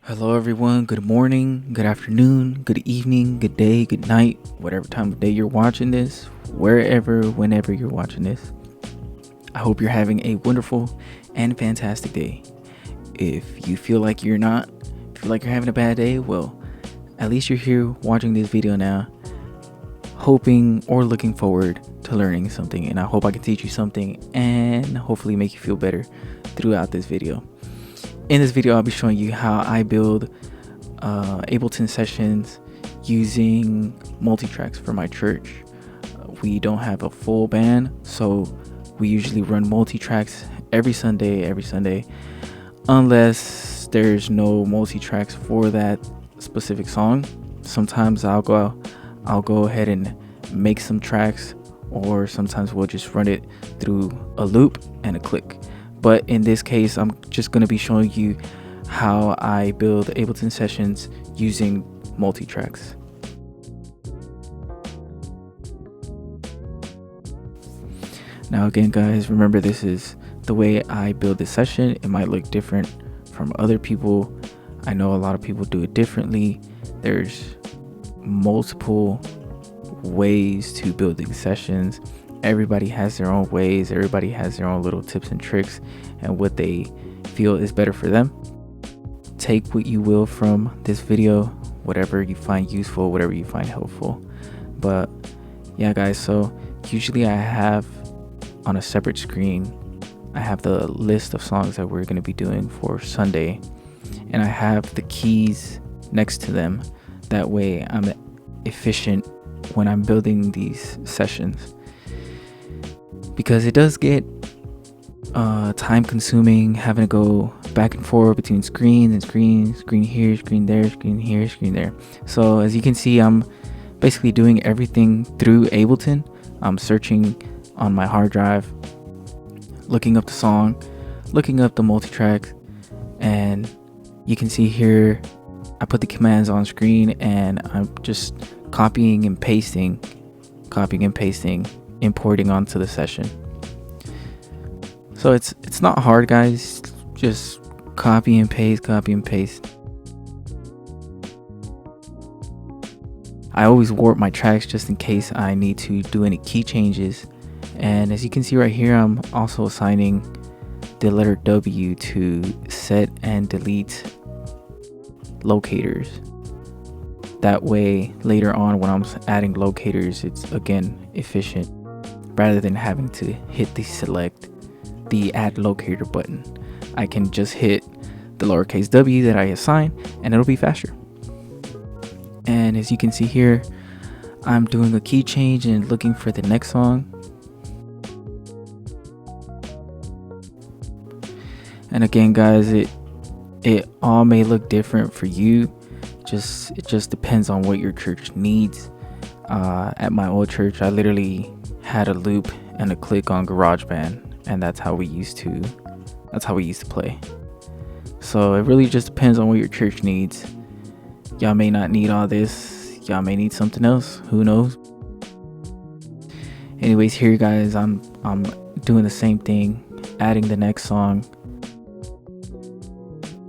Hello, everyone. Good morning, good afternoon, good evening, good day, good night, whatever time of day you're watching this, wherever, whenever you're watching this. I hope you're having a wonderful and fantastic day. If you feel like you're not, feel like you're having a bad day, well, at least you're here watching this video now, hoping or looking forward to learning something. And I hope I can teach you something and hopefully make you feel better throughout this video. In this video, I'll be showing you how I build Ableton Sessions using multitracks for my church. We don't have a full band, so we usually run multitracks every Sunday, unless there's no multitracks for that specific song. Sometimes I'll go ahead and make some tracks, or sometimes we'll just run it through a loop and a click. But in this case, I'm just going to be showing you how I build Ableton Sessions using multitracks. Now again, guys, remember this is the way I build this session. It might look different from other people. I know a lot of people do it differently. There's multiple ways to building sessions. Everybody has their own ways, everybody has their own little tips and tricks and what they feel is better for them. Take what you will from this video, whatever you find useful, whatever you find helpful. But yeah, guys, so usually I have on a separate screen, I have the list of songs that we're going to be doing for Sunday, and I have the keys next to them. That way I'm efficient when I'm building these sessions, because it does get time consuming having to go back and forth between screen here, screen there, screen here, screen there. So as you can see, I'm basically doing everything through Ableton. I'm searching on my hard drive, looking up the song, looking up the multitrack, and you can see here I put the commands on screen and I'm just copying and pasting, importing onto the session. So it's not hard, guys. Just copy and paste. I always warp my tracks just in case I need to do any key changes. And as you can see right here, I'm also assigning the letter W to set and delete locators. That way later on when I'm adding locators, it's again efficient, rather than having to hit the add locator button. I can just hit the lowercase w that I assign and it'll be faster. And as you can see here, I'm doing a key change and looking for the next song. And again, guys, it all may look different for you. It just depends on what your church needs. At my old church, I literally had a loop and a click on GarageBand, and that's how we used to play. So it really just depends on what your church needs. Y'all may not need all this. Y'all may need something else. Who knows? Anyways, here, guys, I'm doing the same thing, adding the next song.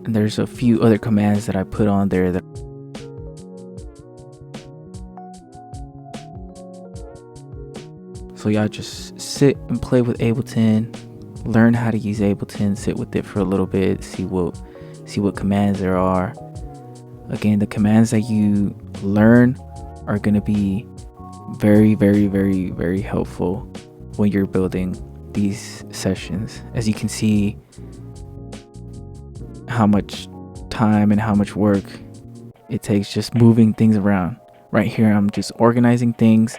And there's a few other commands that I put on there that so y'all just sit and play with Ableton, learn how to use Ableton, sit with it for a little bit, see what commands there are. Again, the commands that you learn are going to be very, very, very, very helpful when you're building these sessions. As you can see how much time and how much work it takes just moving things around. Right here, I'm just organizing things.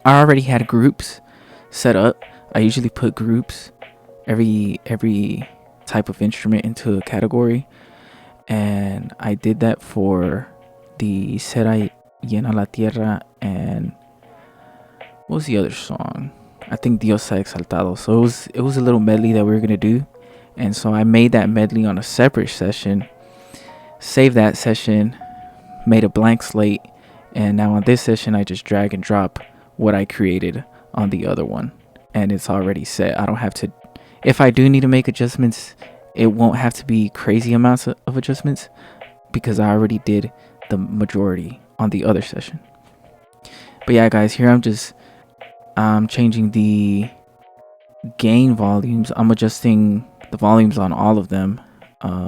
I already had groups set up. I usually put groups, every type of instrument into a category, and I did that for the Será Llena la Tierra and what was the other song? I think Dios ha exaltado. So it was a little medley that we were gonna do, and so I made that medley on a separate session, saved that session, made a blank slate, and now on this session I just drag and drop what I created on the other one, and it's already set. I don't have to, if I do need to make adjustments, it won't have to be crazy amounts of adjustments because I already did the majority on the other session. But yeah, guys, here I'm changing the gain volumes. I'm adjusting the volumes on all of them,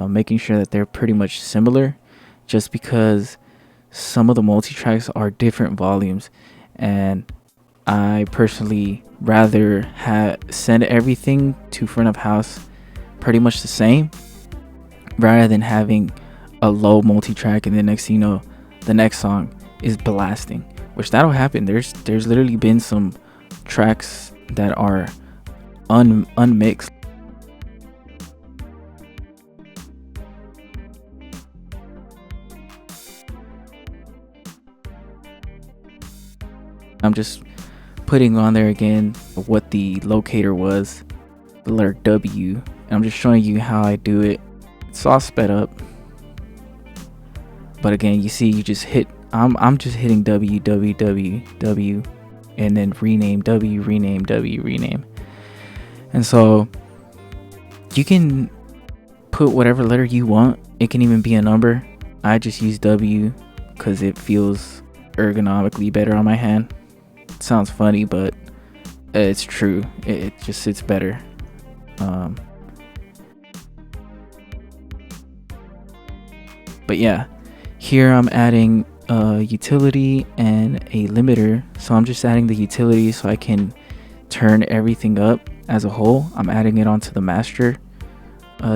making sure that they're pretty much similar, just because some of the multi-tracks are different volumes, and I personally rather send everything to front of house pretty much the same, rather than having a low multi-track and the next thing you know, the next song is blasting, which that'll happen. There's literally been some tracks that are unmixed. I'm just putting on there again what the locator was, the letter W, and I'm just showing you how I do it. It's all sped up, but again, you see, you just hit. I'm just hitting W, W, W, W, and then rename W, rename W, rename. And so you can put whatever letter you want. It can even be a number. I just use W because it feels ergonomically better on my hand. It sounds funny, but it's true. It just sits better. But yeah, here I'm adding a utility and a limiter. So I'm just adding the utility so I can turn everything up as a whole. I'm adding it onto the master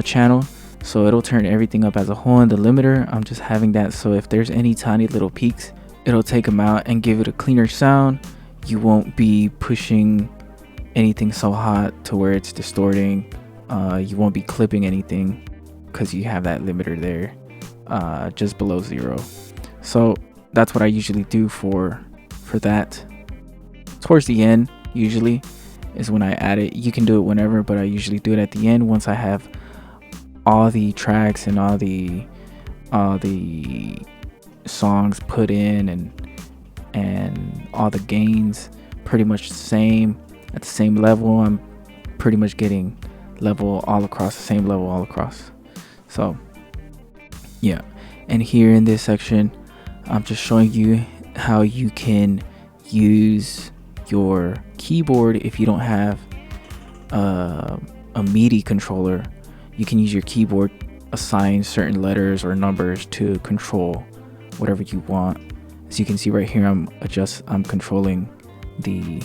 channel, so it'll turn everything up as a whole. And the limiter, I'm just having that so if there's any tiny little peaks, it'll take them out and give it a cleaner sound. You won't be pushing anything so hot to where it's distorting. You won't be clipping anything because you have that limiter there just below 0. So that's what I usually do for that. Towards the end usually is when I add it. You can do it whenever, but I usually do it at the end once I have all the tracks and all the songs put in, and all the gains pretty much the same, at the same level. I'm pretty much getting level all across, the same level all across. So yeah, and here in this section I'm just showing you how you can use your keyboard. If you don't have a MIDI controller, you can use your keyboard, assign certain letters or numbers to control whatever you want. As you can see right here, I'm controlling the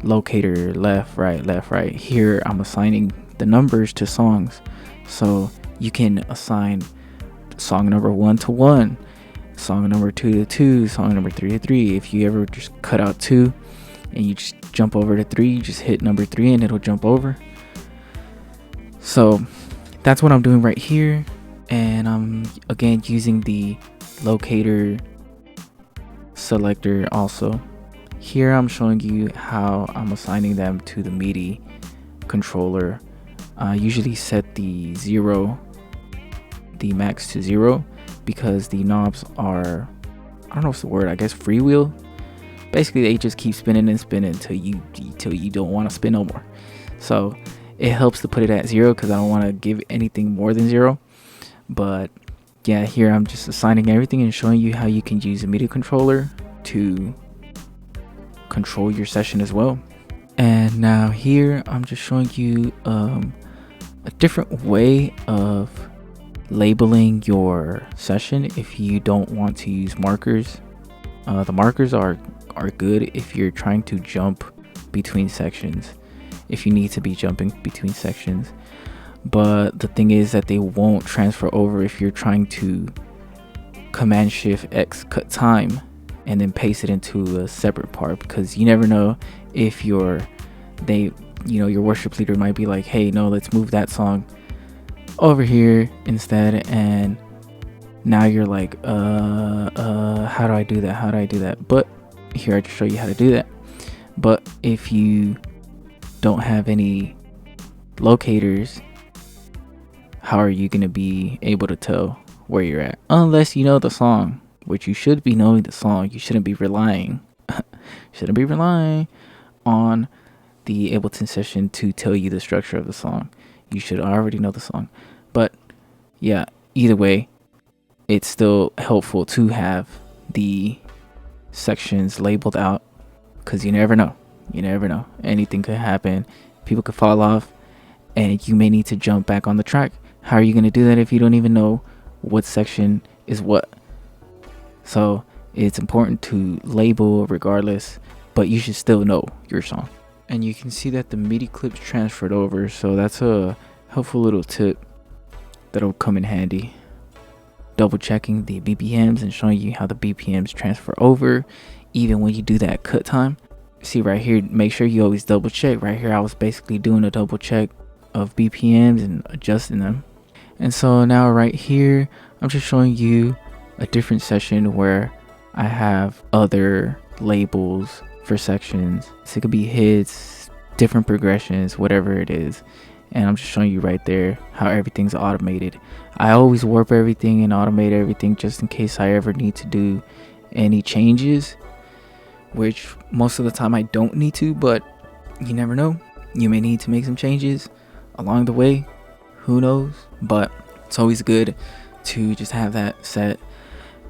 locator left, right. Here I'm assigning the numbers to songs, so you can assign song number 1 to 1, song number 2 to 2, song number 3 to 3. If you ever just cut out 2 and you just jump over to 3, you just hit number 3 and it'll jump over. So that's what I'm doing right here. And I'm again using the locator selector also. Here I'm showing you how I'm assigning them to the MIDI controller. I usually set the max to 0 because the knobs are, I don't know what's the word, I guess freewheel. Basically they just keep spinning and spinning until you don't want to spin no more. So it helps to put it at 0 because I don't want to give anything more than 0. But yeah, here I'm just assigning everything and showing you how you can use a MIDI controller to control your session as well. And now here I'm just showing you a different way of labeling your session if you don't want to use markers. The markers are good if you're trying to jump between sections, if you need to be jumping between sections. But the thing is that they won't transfer over if you're trying to Command Shift X cut time and then paste it into a separate part, because you never know if your worship leader might be like, hey, no, let's move that song over here instead. And now you're like, how do I do that? But here I just show you how to do that. But if you don't have any locators, how are you going to be able to tell where you're at? Unless you know the song, which you should be knowing the song. You shouldn't be relying on the Ableton session to tell you the structure of the song. you should already know the song. But yeah, either way, it's still helpful to have the sections labeled out, because you never know. Anything could happen. People could fall off and you may need to jump back on the track. How are you going to do that if you don't even know what section is what? So it's important to label regardless, but you should still know your song. And you can see that the MIDI clips transferred over, so that's a helpful little tip that'll come in handy. Double checking the BPMs and showing you how the BPMs transfer over even when you do that cut time. See right here, make sure you always double check. Right here I was basically doing a double check of BPMs and adjusting them. And so now right here I'm just showing you a different session where I have other labels for sections. So it could be hits, different progressions, whatever it is. And I'm just showing you right there how everything's automated. I always warp everything and automate everything just in case I ever need to do any changes, which most of the time I don't need to, but you never know. You may need to make some changes along the way, who knows? But it's always good to just have that set.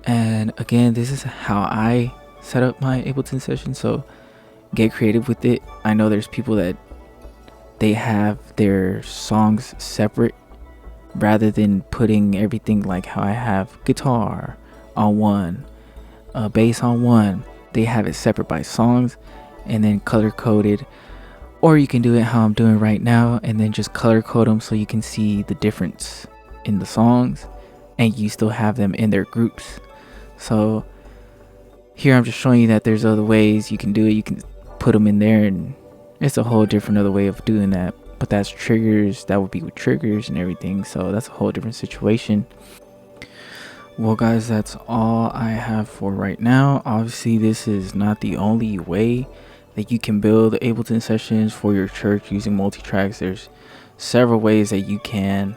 And again, this is how I set up my Ableton session, so get creative with it. I know there's people that they have their songs separate rather than putting everything like how I have guitar on one, bass on one. They have it separate by songs and then color coded. Or you can do it how I'm doing right now and then just color code them so you can see the difference in the songs and you still have them in their groups. So here I'm just showing you that there's other ways you can do it. You can put them in there, and it's a whole different other way of doing that. But that's triggers. That would be with triggers and everything. So that's a whole different situation. Well guys, that's all I have for right now. Obviously this is not the only way that you can build Ableton sessions for your church using multitracks. There's several ways that you can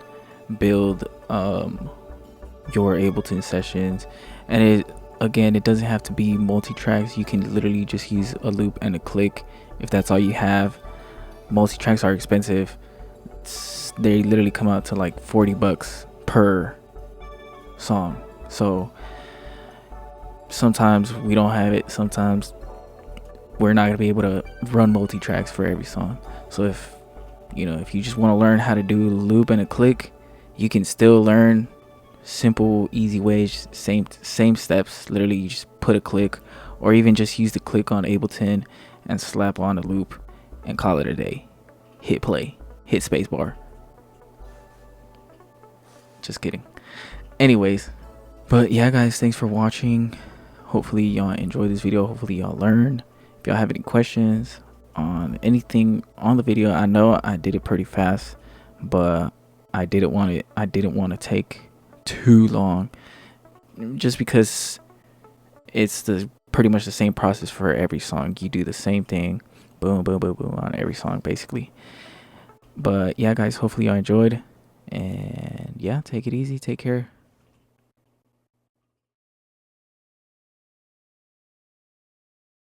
build your Ableton sessions, and it doesn't have to be multitracks. You can literally just use a loop and a click if that's all you have. Multitracks are expensive. They literally come out to like $40 per song. So sometimes we don't have it. Sometimes we're not gonna be able to run multi-tracks for every song. So if you just want to learn how to do a loop and a click, you can still learn simple, easy ways, same steps. Literally, you just put a click, or even just use the click on Ableton and slap on a loop and call it a day. Hit play, hit spacebar. Just kidding. Anyways, but yeah guys, thanks for watching. Hopefully y'all enjoyed this video. Hopefully y'all learned. If y'all have any questions on anything on the video, I know I did it pretty fast, but I didn't want to take too long, just because it's pretty much the same process for every song. You do the same thing, boom boom boom boom, on every song basically. But yeah guys, hopefully y'all enjoyed, and yeah, take it easy, take care.